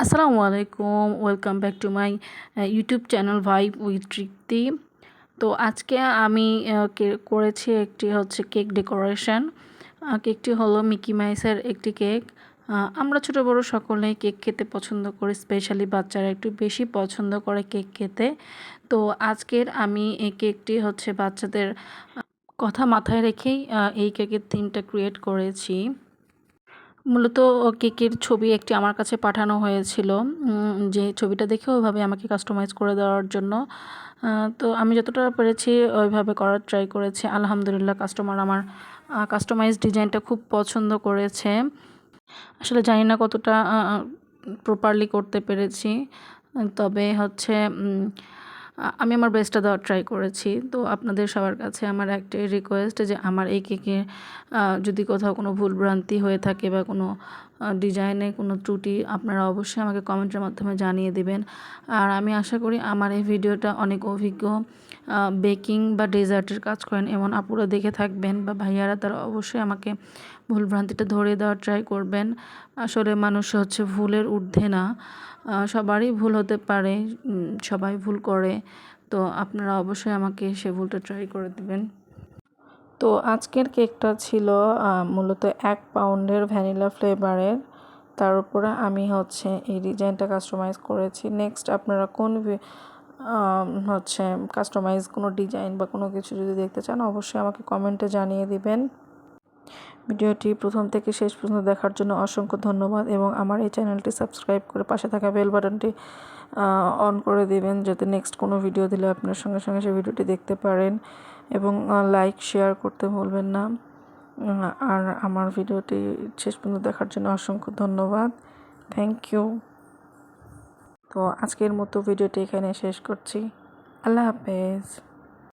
আসসালামু আলাইকুম, welcome back to my YouTube channel vibe with Tripti. তো আজকে আমি করেছি একটি হচ্ছে কেক ডেকোরেশন। কেকটি হলো মিকি মাউসের একটি কেক। আমরা ছোট বড় সকলেই কেক খেতে পছন্দ করি, স্পেশালি বাচ্চারা একটু বেশি পছন্দ করে কেক খেতে। তো আজকের আমি এই কেকটি হচ্ছে বাচ্চাদের কথা মাথায় রেখেই এই কেকের থিমটা ক্রিয়েট করেছি। মূলত কেকের ছবি একটি আমার কাছে পাঠানো হয়েছিল, যে ছবিটা দেখে ওইভাবে আমাকে কাস্টমাইজ করে দেওয়ার জন্য। তো আমি যতটা পেরেছি ওইভাবে করার ট্রাই করেছি। আলহামদুলিল্লাহ, কাস্টমার আমার কাস্টমাইজ ডিজাইনটা খুব পছন্দ করেছে। আসলে জানি না কতটা প্রপারলি করতে পেরেছি, তবে হচ্ছে আমি আমার বেস্টটা দেওয়ার ট্রাই করেছি। তো আপনাদের সবার কাছে আমার একটাই রিকোয়েস্ট, যে আমার এই কেকে যদি কোথাও কোনো ভুলভ্রান্তি হয়ে থাকে বা কোনো ডিজাইনে কোনো ত্রুটি, আপনারা অবশ্যই আমাকে কমেন্টের মাধ্যমে জানিয়ে দেবেন। আর আমি আশা করি আমার এই ভিডিওটা অনেক অভিজ্ঞ বেকিং বা ডেজার্টের কাজ করেন এমন আপুরা দেখে থাকবেন, বা ভাইয়ারা, তারা অবশ্যই আমাকে ভুলভ্রান্তিটা ধরিয়ে দেওয়ার ট্রাই করবেন। আসলে মানুষ হচ্ছে ভুলের ঊর্ধ্বে না, সবারই ভুল হতে পারে, সবাই ভুল করে। তো আপনারা অবশ্যই আমাকে সে ভুলটা ট্রাই করে দেবেন। তো আজকের কেকটা ছিল মূলত 1 পাউন্ডের ভ্যানিলা ফ্লেভারের। তার উপরে আমি হচ্ছে এই ডিজাইনটা কাস্টমাইজ করেছি। নেক্সট আপনারা কোন হচ্ছে কাস্টমাইজ কোনো ডিজাইন বা কোনো কিছু যদি দেখতে চান, অবশ্যই আমাকে কমেন্টে জানিয়ে দিবেন। ভিডিওটি প্রথম থেকে শেষ পর্যন্ত দেখার জন্য অসংখ্য ধন্যবাদ, এবং আমার এই চ্যানেলটি সাবস্ক্রাইব করে পাশে থাকা বেল বাটনটি অন করে দিবেন, যাতে নেক্সট কোনো ভিডিও দিলে আপনার সঙ্গে সঙ্গে সেই ভিডিওটি দেখতে পারেন, এবং লাইক শেয়ার করতে ভুলবেন না। আর আমার ভিডিওটি শেষ পর্যন্ত দেখার জন্য অসংখ্য ধন্যবাদ। Thank you. তো আজকের মতো ভিডিওটি এখানে শেষ করছি। আল্লাহ হাফেজ।